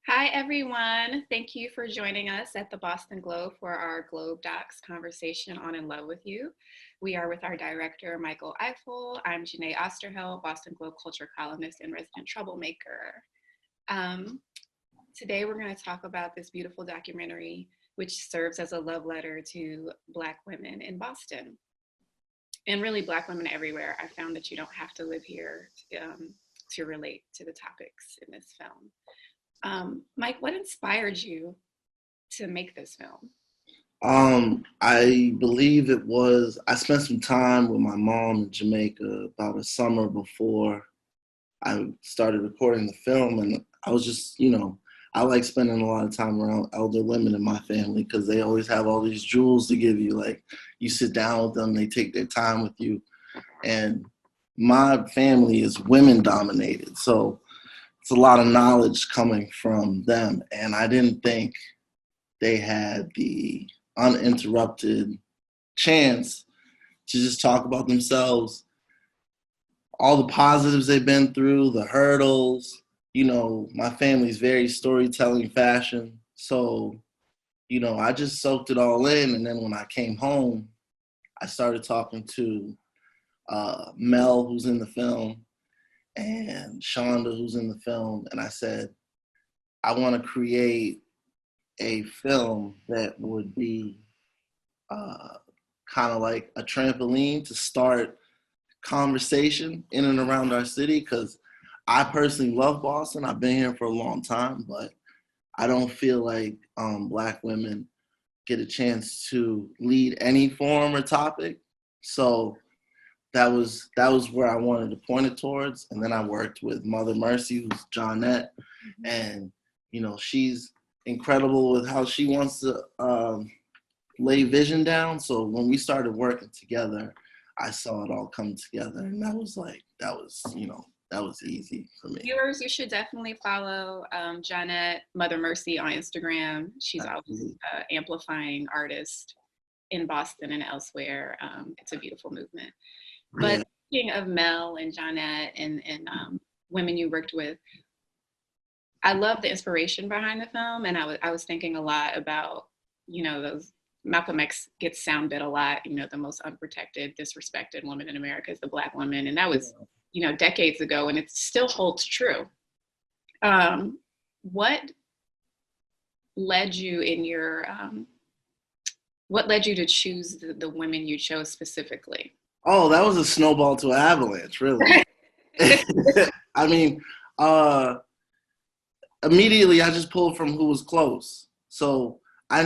Hi, everyone. Thank you for joining us at the Boston Globe for our GlobeDocs conversation on In Love with You. We are with our director, Michael Eiffel. I'm Janae Osterheld, Boston Globe culture columnist and resident troublemaker. Um, Today, we're going to talk about this beautiful documentary, which serves as a love letter to Black women in Boston and really Black women everywhere. I found that you don't have to live here to relate to the topics in this film. Mike, what inspired you to make this film? I believe I spent some time with my mom in Jamaica about a summer before I started recording the film. And I was just, I like spending a lot of time around elder women in my family because they always have all these jewels to give you. Like, you sit down with them, they take their time with you. And my family is women dominated. So it's a lot of knowledge coming from them. And I didn't think they had the uninterrupted chance to just talk about themselves, all the positives they've been through, the hurdles. My family's very storytelling fashion. So, I just soaked it all in. And then when I came home, I started talking to Mel, who's in the film, and Shonda, who's in the film. And I said, I want to create a film that would be kind of like a trampoline to start conversation in and around our city, because I personally love Boston. I've been here for a long time, but I don't feel like Black women get a chance to lead any forum or topic. So that was where I wanted to point it towards. And then I worked with Mother Mercy, who's Johnette, and she's incredible with how she wants to lay vision down. So when we started working together, I saw it all come together, and that was easy for me. Viewers, you should definitely follow Johnette Mother Mercy on Instagram. She's always an amplifying artist in Boston and elsewhere. It's a beautiful movement. But speaking of Mel and Johnette and women you worked with, I love the inspiration behind the film, and I was thinking a lot about those. Malcolm X gets soundbit a lot. The most unprotected, disrespected woman in America is the Black woman, and that was decades ago, and it still holds true. What led you what led you to choose the women you chose specifically? Oh, that was a snowball to an avalanche, really. I mean, immediately I just pulled from who was close. So I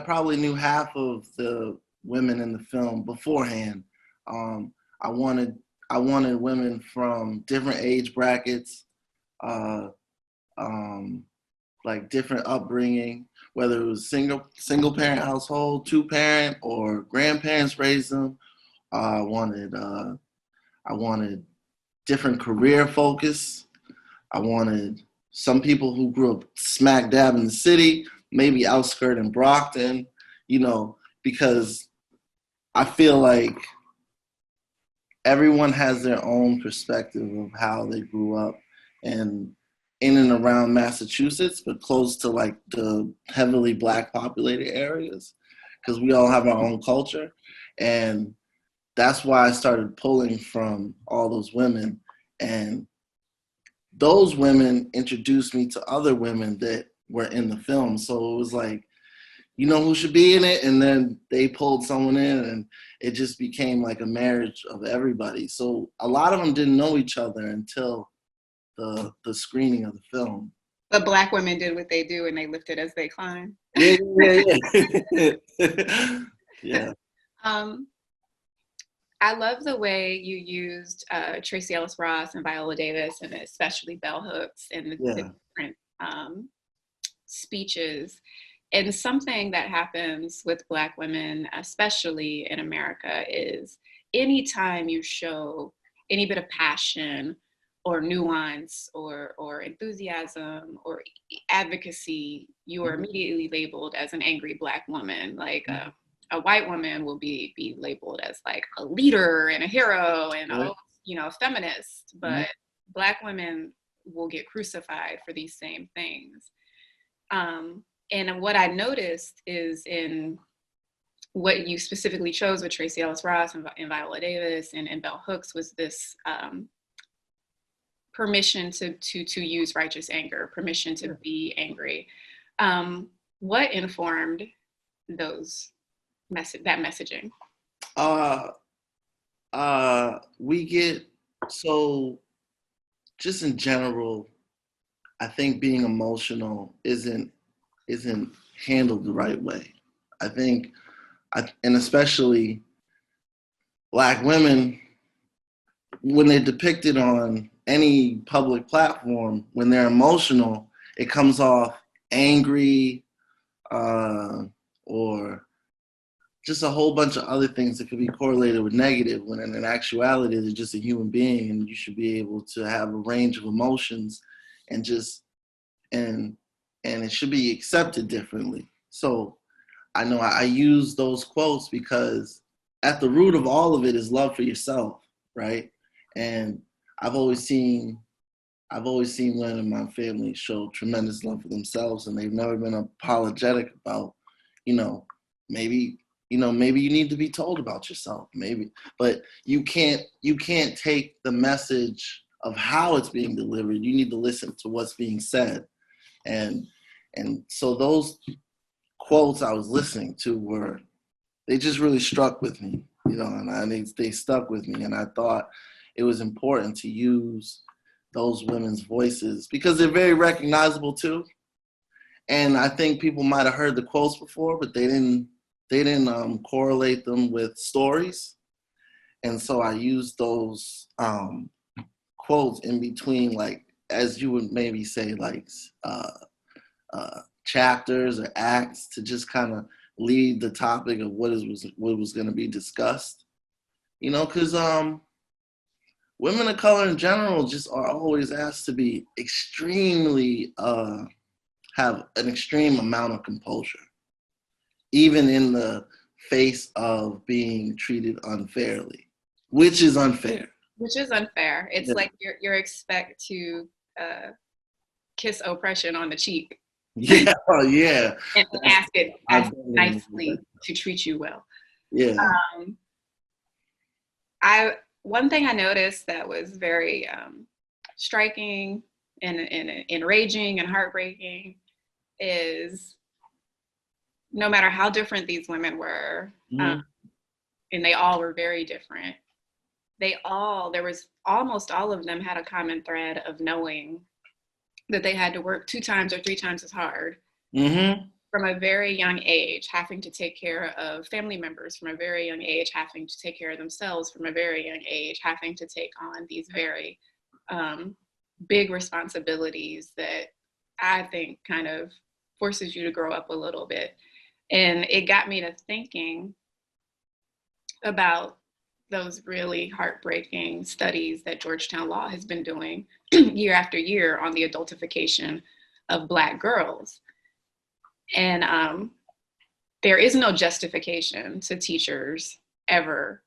probably knew half of the women in the film beforehand. I wanted women from different age brackets, like different upbringing, whether it was single parent household, 2-parent, or grandparents raised them. I wanted different career focus. I wanted some people who grew up smack dab in the city, maybe outskirt in Brockton, because I feel like everyone has their own perspective of how they grew up and in and around Massachusetts, but close to like the heavily Black populated areas, because we all have our own culture. And that's why I started pulling from all those women. And those women introduced me to other women that were in the film. So it was like, who should be in it? And then they pulled someone in, and it just became like a marriage of everybody. So a lot of them didn't know each other until the screening of the film. But Black women did what they do, and they lifted as they climb. Yeah. Yeah. I love the way you used Tracy Ellis Ross and Viola Davis, and especially Bell Hooks, and the different speeches. And something that happens with Black women, especially in America, is anytime you show any bit of passion or nuance or enthusiasm or advocacy, you are immediately labeled as an angry Black woman. Like a white woman will be labeled as like a leader and a hero and a feminist. But Black women will get crucified for these same things. And what I noticed is in what you specifically chose with Tracee Ellis Ross and Viola Davis and Bell Hooks was this permission to use righteous anger, permission to be angry. What informed that messaging? We get, so just in general, I think being emotional isn't handled the right way. I think, and especially Black women, when they're depicted on any public platform, when they're emotional, it comes off angry, or just a whole bunch of other things that could be correlated with negative, when in actuality, they're just a human being, and you should be able to have a range of emotions and and it should be accepted differently. So I know I use those quotes because at the root of all of it is love for yourself, right? And I've always seen women in my family show tremendous love for themselves, and they've never been apologetic about, maybe maybe you need to be told about yourself, maybe, but you can't take the message of how it's being delivered. You need to listen to what's being said, and so those quotes I was listening to they just really struck with me, and they stuck with me, and I thought it was important to use those women's voices because they're very recognizable too. And I think people might have heard the quotes before, but they didn't correlate them with stories. And so I used those quotes in between, like, as you would maybe say, like chapters or acts, to just kind of lead the topic of what was going to be discussed. Because women of color in general just are always asked to be extremely, have an extreme amount of composure, even in the face of being treated unfairly, which is unfair. It's like you're expect to kiss oppression on the cheek. Yeah, yeah. And ask it as nicely to treat you well. Yeah. One thing I noticed that was very striking and enraging and heartbreaking is no matter how different these women were, and they all were very different, there was almost all of them had a common thread of knowing that they had to work 2 times or 3 times as hard from a very young age, having to take care of family members from a very young age, having to take care of themselves from a very young age, having to take on these very big responsibilities that I think kind of forces you to grow up a little bit. And it got me to thinking about those really heartbreaking studies that Georgetown Law has been doing year after year on the adultification of Black girls. And there is no justification to teachers ever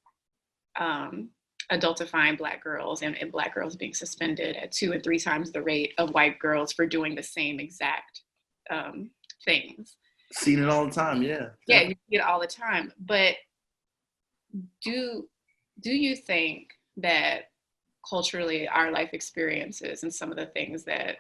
adultifying Black girls and Black girls being suspended at 2 and 3 times the rate of white girls for doing the same exact things. Seen it all the time, yeah. Yeah, you see it all the time. But do you think that culturally our life experiences and some of the things that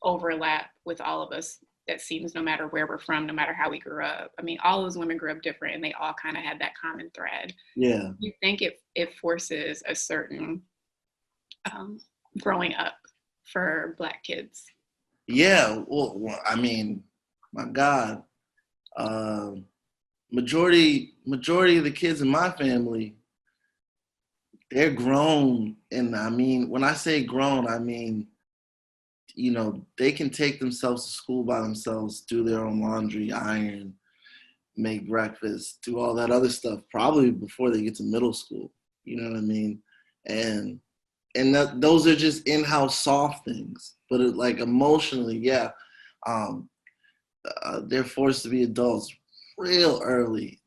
overlap with all of us, that seems no matter where we're from, no matter how we grew up, I mean, all those women grew up different and they all kind of had that common thread. Yeah. You think it forces a certain growing up for Black kids? Yeah, well, I mean, my God, majority of the kids in my family, they're grown. And I mean, when I say grown, I mean, they can take themselves to school by themselves, do their own laundry, iron, make breakfast, do all that other stuff, probably before they get to middle school. You know what I mean? And those are just in-house soft things. But like emotionally, yeah, they're forced to be adults real early.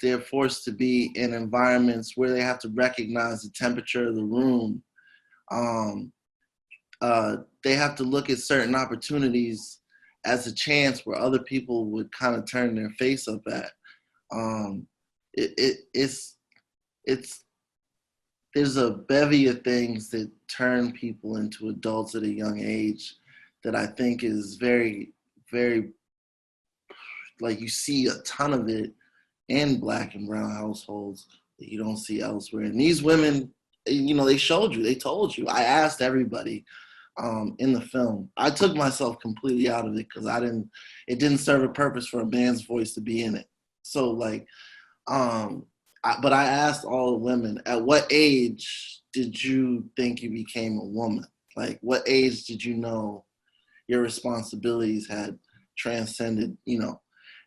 They're forced to be in environments where they have to recognize the temperature of the room. they have to look at certain opportunities as a chance where other people would kind of turn their face up at. Um, it's there's a bevy of things that turn people into adults at a young age that I think is very, very, like, you see a ton of it in Black and brown households that you don't see elsewhere. And these women, they showed you, they told you. I asked everybody in the film. I took myself completely out of it because it didn't serve a purpose for a man's voice to be in it. So like, but I asked all the women, at what age did you think you became a woman? Like, what age did you know your responsibilities had transcended, And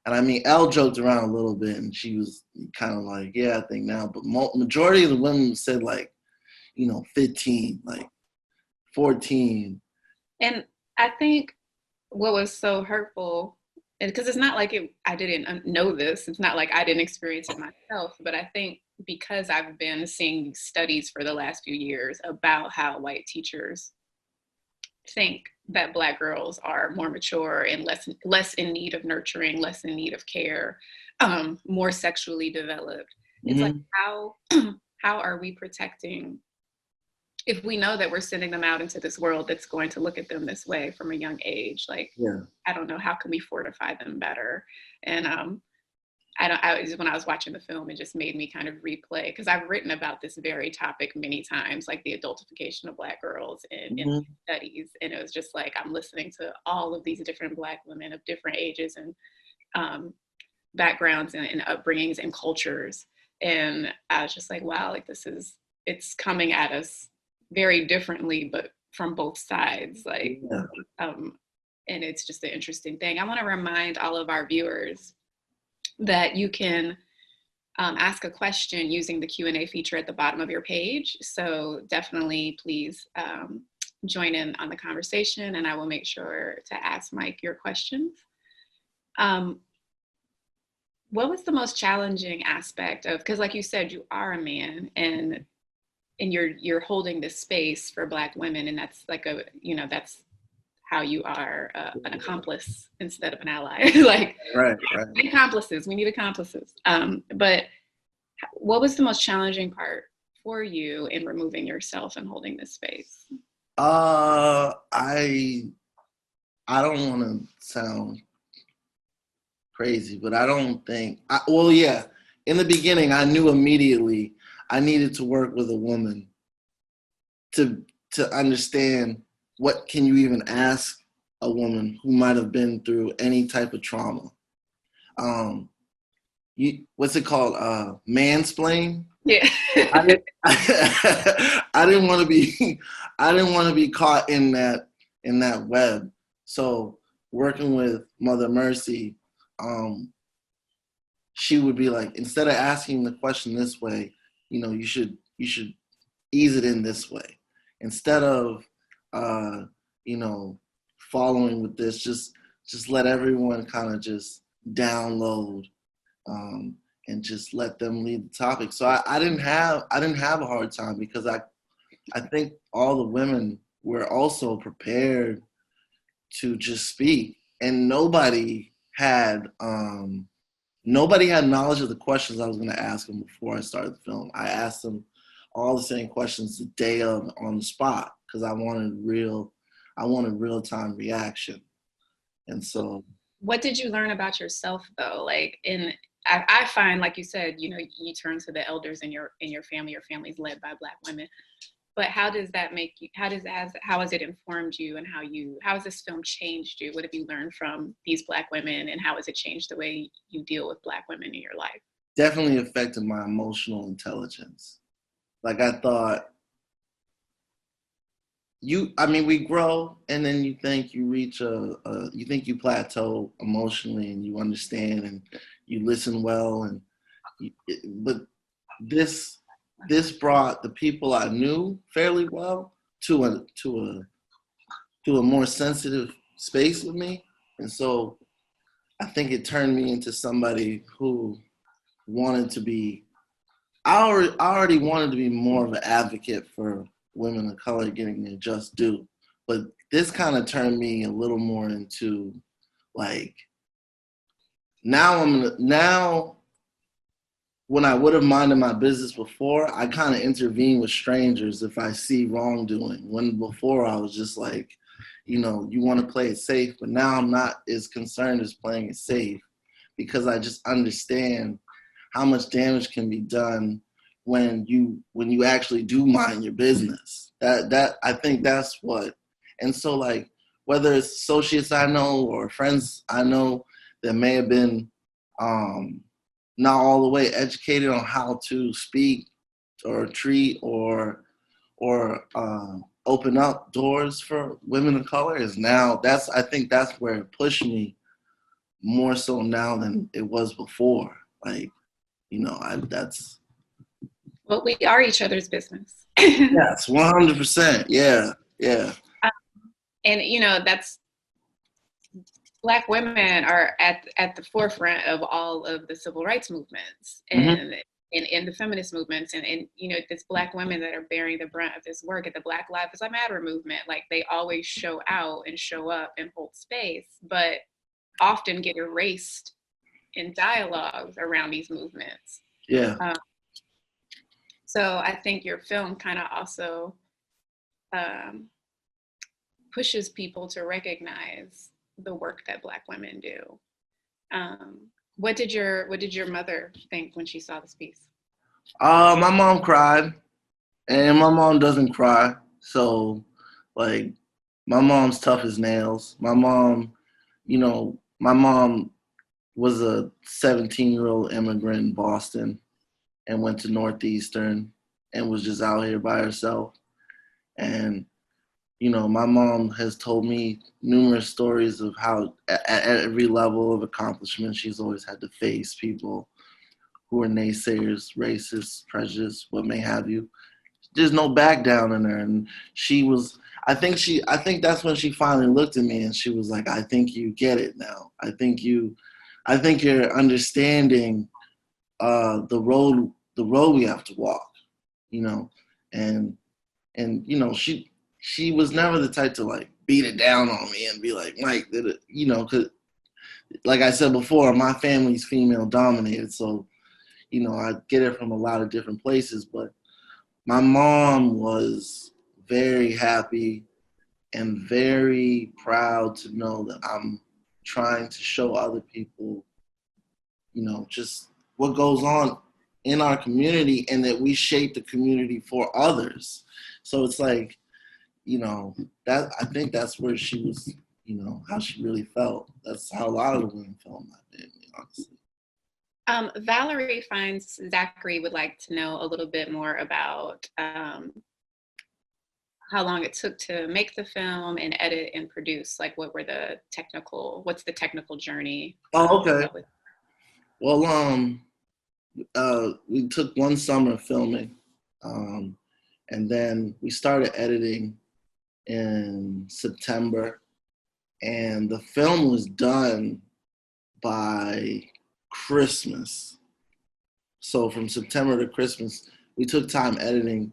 I mean, Elle joked around a little bit, and she was kind of like, yeah, I think now. But majority of the women said, like, 15, like 14. And I think what was so hurtful, and because it's not like I didn't know this, it's not like I didn't experience it myself, but I think because I've been seeing studies for the last few years about how white teachers think that Black girls are more mature and less in need of nurturing, less in need of care, more sexually developed. It's like, how are we protecting, if we know that we're sending them out into this world that's going to look at them this way from a young age? Like, yeah. I don't know, how can we fortify them better? And when I was watching the film, it just made me kind of replay, because I've written about this very topic many times, like the adultification of Black girls in studies. And it was just like, I'm listening to all of these different Black women of different ages and backgrounds and upbringings and cultures. And I was just like, wow, like it's coming at us very differently, but from both sides. Like, and it's just an interesting thing. I want to remind all of our viewers that you can ask a question using the Q&A feature at the bottom of your page. So definitely please join in on the conversation, and I will make sure to ask Mike your questions. What was the most challenging aspect of, because like you said, you are a man and you're holding this space for Black women, and that's like that's how you are an accomplice instead of an ally. Like, right. Accomplices. We need accomplices. But what was the most challenging part for you in removing yourself and holding this space? I don't want to sound crazy, but I don't think. In the beginning, I knew immediately I needed to work with a woman to understand, what can you even ask a woman who might have been through any type of trauma? What's it called? Mansplain? Yeah. I didn't want to be caught in that web. So working with Mother Mercy, she would be like, instead of asking the question this way, you should ease it in this way. Instead of following with this, just let everyone kind of just download and just let them lead the topic. So I didn't have a hard time, because I think all the women were also prepared to just speak, and nobody had knowledge of the questions I was going to ask them before I started the film. I asked them all the same questions the day of, on the spot, because I wanted real-time reaction. And so, what did you learn about yourself though? Like, I find, like you said, you turn to the elders in your family. Your family's led by Black women. But how does that make you? How has it informed you, and how has this film changed you? What have you learned from these Black women, and how has it changed the way you deal with Black women in your life? Definitely affected my emotional intelligence. Like, I thought, we grow, and then you think you reach you think you plateau emotionally, and you understand, and you listen well, but this brought the people I knew fairly well to a more sensitive space with me. And so I think it turned me into somebody who wanted to be, I already wanted to be more of an advocate for women of color getting their just due. but this kind of turned me a little more into like now when I would have minded my business before, I kind of intervene with strangers if I see wrongdoing. When before I was just like, you want to play it safe, but now I'm not as concerned as playing it safe because I just understand how much damage can be done when you actually do mind your business. That I think that's what. And so like whether it's associates I know or friends I know that may have been not all the way educated on how to speak or treat or open up doors for women of color is now I think that's where it pushed me more so now than it was before. Like, that's Well, we are each other's business. yes, 100%. Yeah, yeah. And that's Black women are at the forefront of all of the civil rights movements Mm-hmm. and in the feminist movements, and it's Black women that are bearing the brunt of this work at the Black Lives Matter movement. Like, they always show out and show up and hold space, but often get erased in dialogues around these movements. Yeah. So I think your film kind of also um, pushes people to recognize the work that Black women do. What did your mother think when she saw this piece? My mom cried, and my mom doesn't cry. So, like, my mom's tough as nails. My mom was a 17-year-old immigrant in Boston and went to Northeastern and was just out here by herself. And my mom has told me numerous stories of how at every level of accomplishment, she's always had to face people who are naysayers, racists, prejudiced, what may have you. There's no back down in her. And I think that's when she finally looked at me and she was like, I think you get it now. I think you're understanding the road we have to walk, you know, and she was never the type to like beat it down on me and be like, Mike, did it, because like I said before, my family's female dominated, so I get it from a lot of different places, but my mom was very happy and very proud to know that I'm trying to show other people, just what goes on in our community and that we shape the community for others. So it's like, that I think that's where she was, how she really felt. That's how a lot of the women felt in my family, honestly. Valerie finds Zachary would like to know a little bit more about how long it took to make the film and edit and produce. Like, what's the technical journey Oh, okay. with? Well, we took one summer filming, um, and then we started editing in September, and the film was done by Christmas. So from September to Christmas, we took time editing,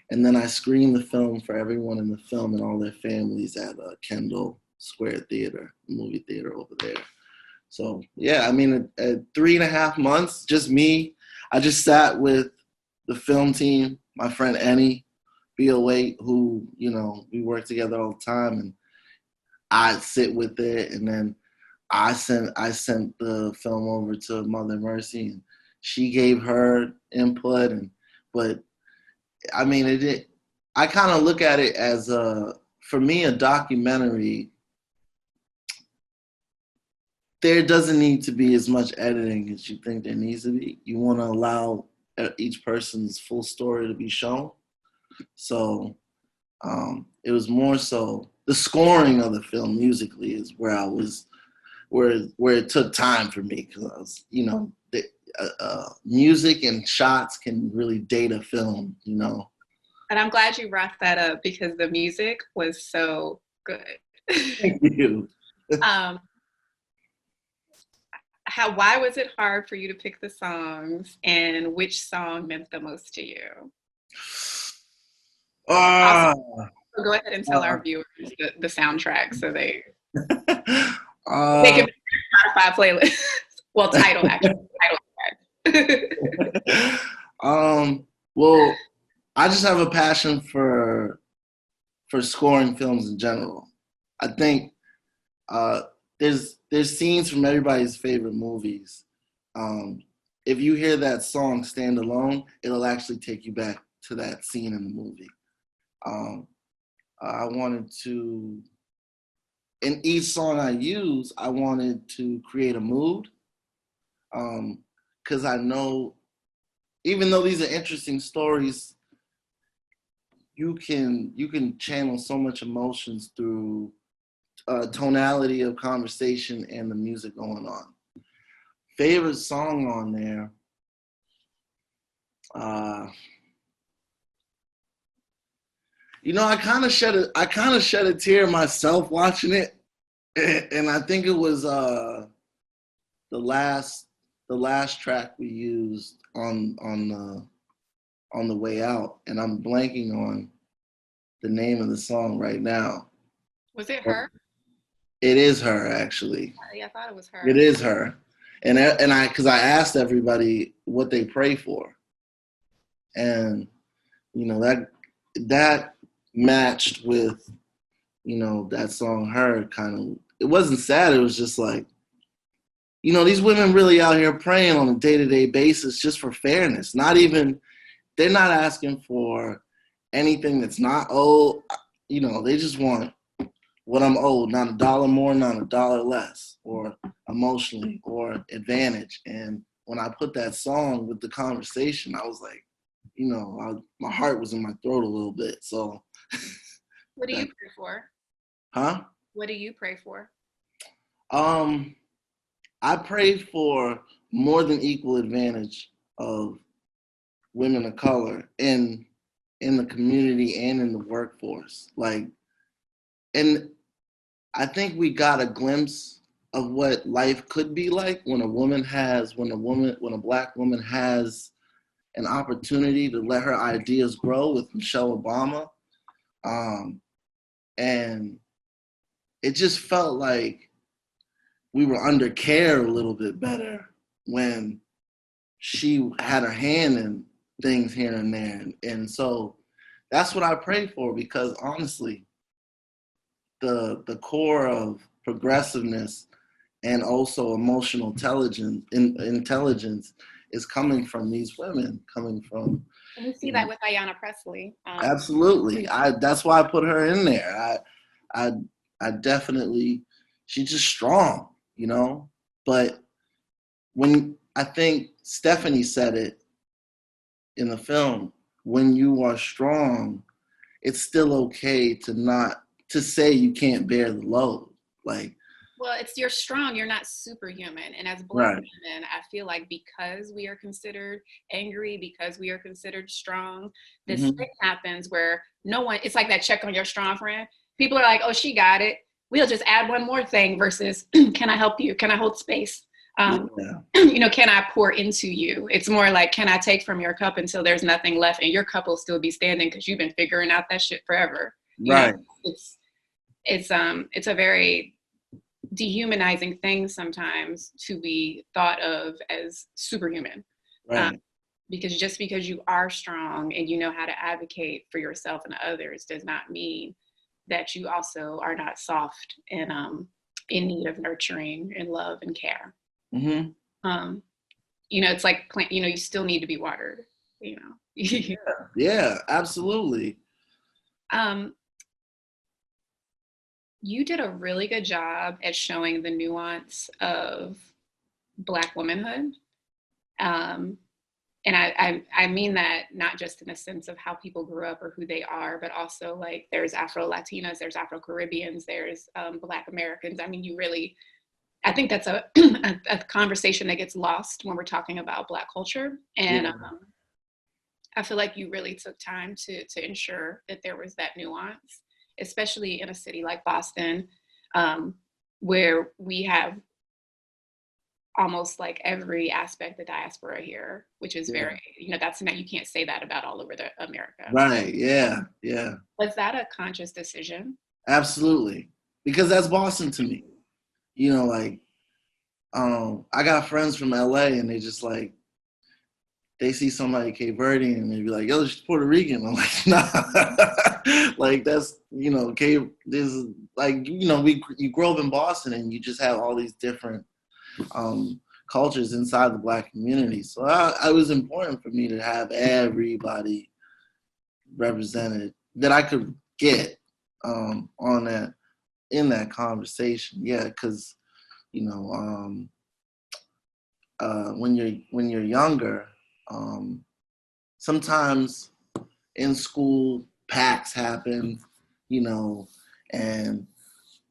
and then I screened the film for everyone in the film and all their families at Kendall Square Theater, movie theater over there. So yeah, I mean, at 3.5 months, just me. I just sat with the film team, my friend Annie, BO8, who we work together all the time, and I sit with it, and then I sent the film over to Mother Mercy, and she gave her input, but I mean I kind of look at it as for me a documentary. There doesn't need to be as much editing as you think there needs to be. You want to allow each person's full story to be shown. So it was more so the scoring of the film musically is where I was, where it took time for me because I was, the music and shots can really date a film. And I'm glad you brought that up because the music was so good. Thank you. um, why was it hard for you to pick the songs, and which song meant the most to you? Ah, Also, So go ahead and tell our viewers the soundtrack so they uh, can Spotify playlist. Well, title actually. Title. well, I just have a passion for scoring films in general. I think uh, there's scenes from everybody's favorite movies. Um, if you hear that song "Stand Alone," it'll actually take you back to that scene in the movie. Um, I wanted to, in each song I use, I wanted to create a mood, because I know, even though these are interesting stories, you can channel so much emotions through tonality of conversation and the music going on. Favorite song on there, uh, I kind of shed a tear myself watching it, and I think it was the last the last track we used on the way out, and I'm blanking on the name of the song right now. Was it her? It is her, actually. Yeah, I thought it was It her. is her, and I because I asked everybody what they pray for, and that matched with that song. Her kind of, it wasn't sad. It was just like, these women really out here praying on a day-to-day basis just for fairness. Not even, they're not asking for anything that's not owed. They just want what I'm owed, not a dollar more, not a dollar less, or emotionally, or advantage. And when I put that song with the conversation, I was like, my heart was in my throat a little bit. So, What do you that, pray for? huh? What do you pray for? Um, I prayed for more than equal advantage of women of color in the community and in the workforce. And I think we got a glimpse of what life could be like when a black woman has an opportunity to let her ideas grow with Michelle Obama. Um, and it just felt like we were under care a little bit better when she had her hand in things here and there. And so that's what I pray for, because honestly, the core of progressiveness and also emotional intelligence is coming from these women, coming from, And we see you know, that with Ayanna Presley. absolutely. That's why I put her in there. I I definitely, she's just strong. But when I think Stephanie said it in the film, when you are strong, it's still okay to say you can't bear the load. Like, Well, you're strong, you're not superhuman. And as Black right. women, I feel like because we are considered angry, because we are considered strong, this Hmm. thing happens where no one, it's like that check on your strong friend. People are like, oh, she got it. We'll just add one more thing versus, can I help you? Can I hold space? Yeah. Can I pour into you? It's more like, can I take from your cup until there's nothing left and your cup will still be standing because you've been figuring out that shit forever. You know, Right. it's it's a very dehumanizing thing sometimes to be thought of as superhuman. Um, Right. because just because you are strong and you know how to advocate for yourself and others does not mean that you also are not soft and in need of nurturing and love and care. Hmm. Um, it's like plant, you still need to be watered, you know. Yeah, absolutely. um, you did a really good job at showing the nuance of Black womanhood. Um, and I mean that not just in the sense of how people grew up or who they are, but also like there's Afro Latinas, there's Afro Caribbeans, there's Black Americans. I mean, I think that's a conversation that gets lost when we're talking about Black culture. And Yeah. I feel like you really took time to ensure that there was that nuance, especially in a city like Boston, where we have almost like every aspect of diaspora here, which is Yeah. very, that's not, you can't say that about all over the America. Right. Yeah. Yeah. Was that a conscious decision? Absolutely. Because that's Boston to me. You know, like, I got friends from LA and they just like, they see somebody Cape Verdean and they be like, yo, she's Puerto Rican. I'm like, nah. Like, that's, Cape, this is like, you grow up in Boston and you just have all these different um, cultures inside the Black community. So it was important for me to have everybody represented that I could get on that, in that conversation. Yeah, because you know, when you're younger, sometimes in school packs happen, you know, and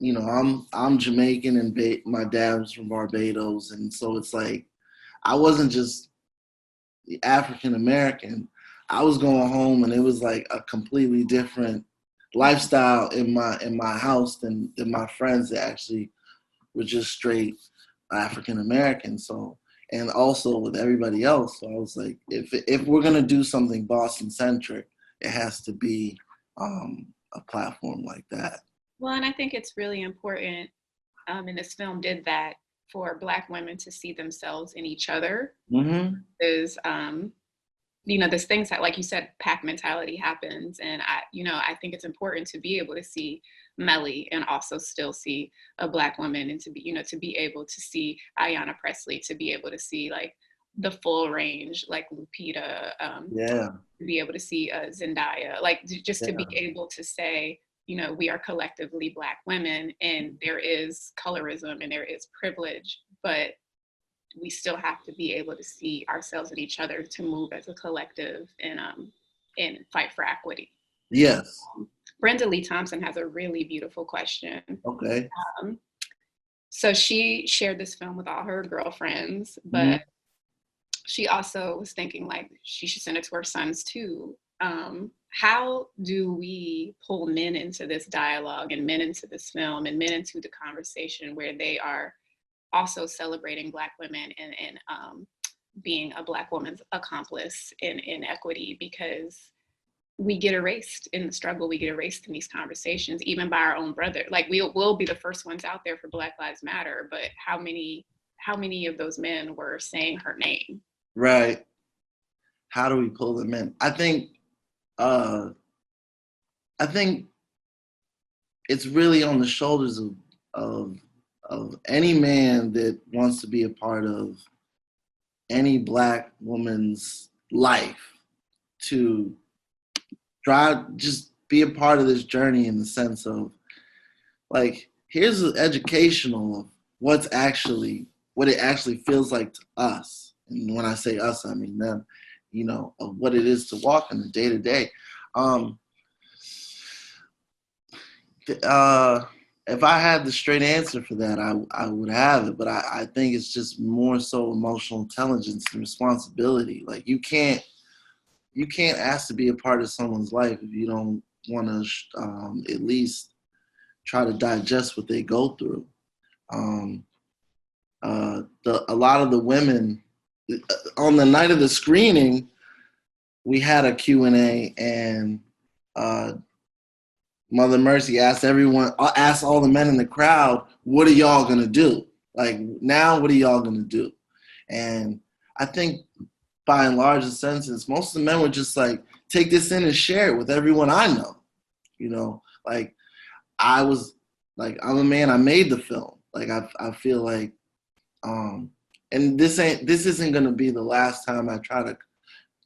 I'm Jamaican and my dad was from Barbados, and so it's like I wasn't just African American. I was going home and it was like a completely different lifestyle in my house than my friends that actually were just straight African American. So, and also with everybody else. So I was like, if we're gonna do something Boston centric, it has to be a platform like that. Well, and I think it's really important, and this film did that, for Black women to see themselves in each other. Mm-hmm. Is there's things that, like you said, pack mentality happens, and I think it's important to be able to see Melly and also still see a Black woman, and to be able to see Ayanna Presley, to be able to see like the full range, like Lupita, Yeah. to be able to see Zendaya, like just to be Yeah. able to say, we are collectively Black women, and there is colorism and there is privilege, but we still have to be able to see ourselves and each other to move as a collective and fight for equity. Yes. Brenda Lee Thompson has a really beautiful question. Okay. Um, so she shared this film with all her girlfriends, Mm-hmm. but she also was thinking like she should send it to her sons too. How do we pull men into this dialogue and men into this film and men into the conversation where they are also celebrating Black women and being a Black woman's accomplice in equity? Because we get erased in the struggle, we get erased in these conversations, even by our own brother. Like we'll be the first ones out there for Black Lives Matter, but how many of those men were saying her name? Right. How do we pull them in? Uh, I think it's really on the shoulders of of any man that wants to be a part of any Black woman's life to try just be a part of this journey in the sense of like here's an educational of what it actually feels like to us. And when I say us, I mean them, of what it is to walk in the day to day. If I had the straight answer for that, I would have it. But I think it's just more so emotional intelligence and responsibility. Like you can't ask to be a part of someone's life if you don't want to at least try to digest what they go through. A lot of the women on the night of the screening, we had a Q&A and Mother Mercy asked all the men in the crowd, what are y'all going to do? Like, now, what are y'all going to do? And I think by and large, the census, most of the men were just like, take this in and share it with everyone I know. Like I'm a man, I made the film. Like, I feel like, and this isn't going to be the last time I try to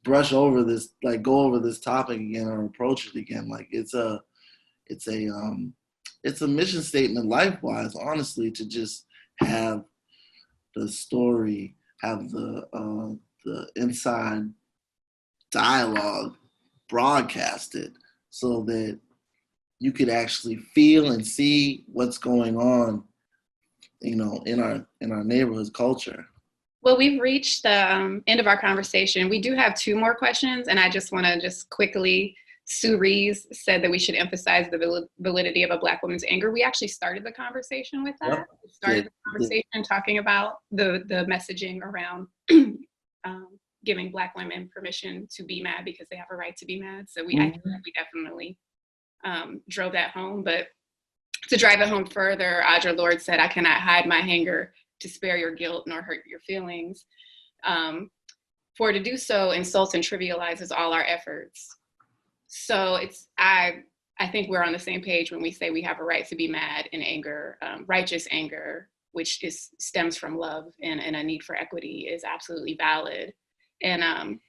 brush over this, like go over this topic again or approach it again. Like it's a mission statement life-wise, honestly, to just have the story, have the inside dialogue broadcasted so that you could actually feel and see what's going on, in our neighborhood's culture. Well, we've reached the end of our conversation. We do have two more questions, and I just want to just quickly Sue Rees said that we should emphasize the validity of a Black woman's anger. We actually started the conversation with that. Yep. We started Did, the did. conversation talking about the messaging around giving Black women permission to be mad because they have a right to be mad. So I think we definitely drove that home. But to drive it home further, Audre Lorde said, "I cannot hide my anger to spare your guilt nor hurt your feelings. For to do so insults and trivializes all our efforts." So I think we're on the same page when we say we have a right to be mad and anger. Righteous anger, which stems from love and a need for equity, is absolutely valid. And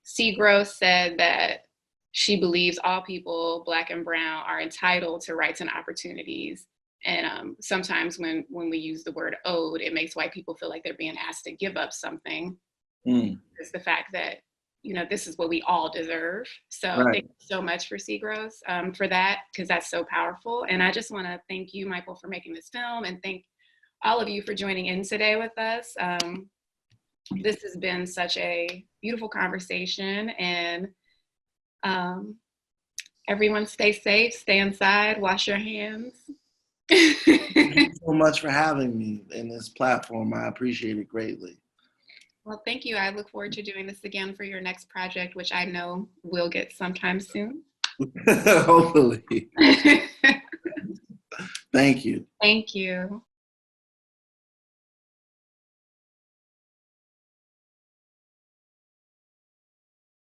Seagrove said that she believes all people, Black and brown, are entitled to rights and opportunities. And sometimes when we use the word owed, it makes white people feel like they're being asked to give up something. It's the fact that, this is what we all deserve. So Right. thank you so much for Seagrove for that, because that's so powerful. And I just want to thank you, Michael, for making this film, and thank all of you for joining in today with us. This has been such a beautiful conversation, and everyone stay safe, stay inside, wash your hands. Thank you so much for having me in this platform. I appreciate it greatly. Well, thank you. I look forward to doing this again for your next project, which I know will get sometime soon. Hopefully. Thank you. Thank you.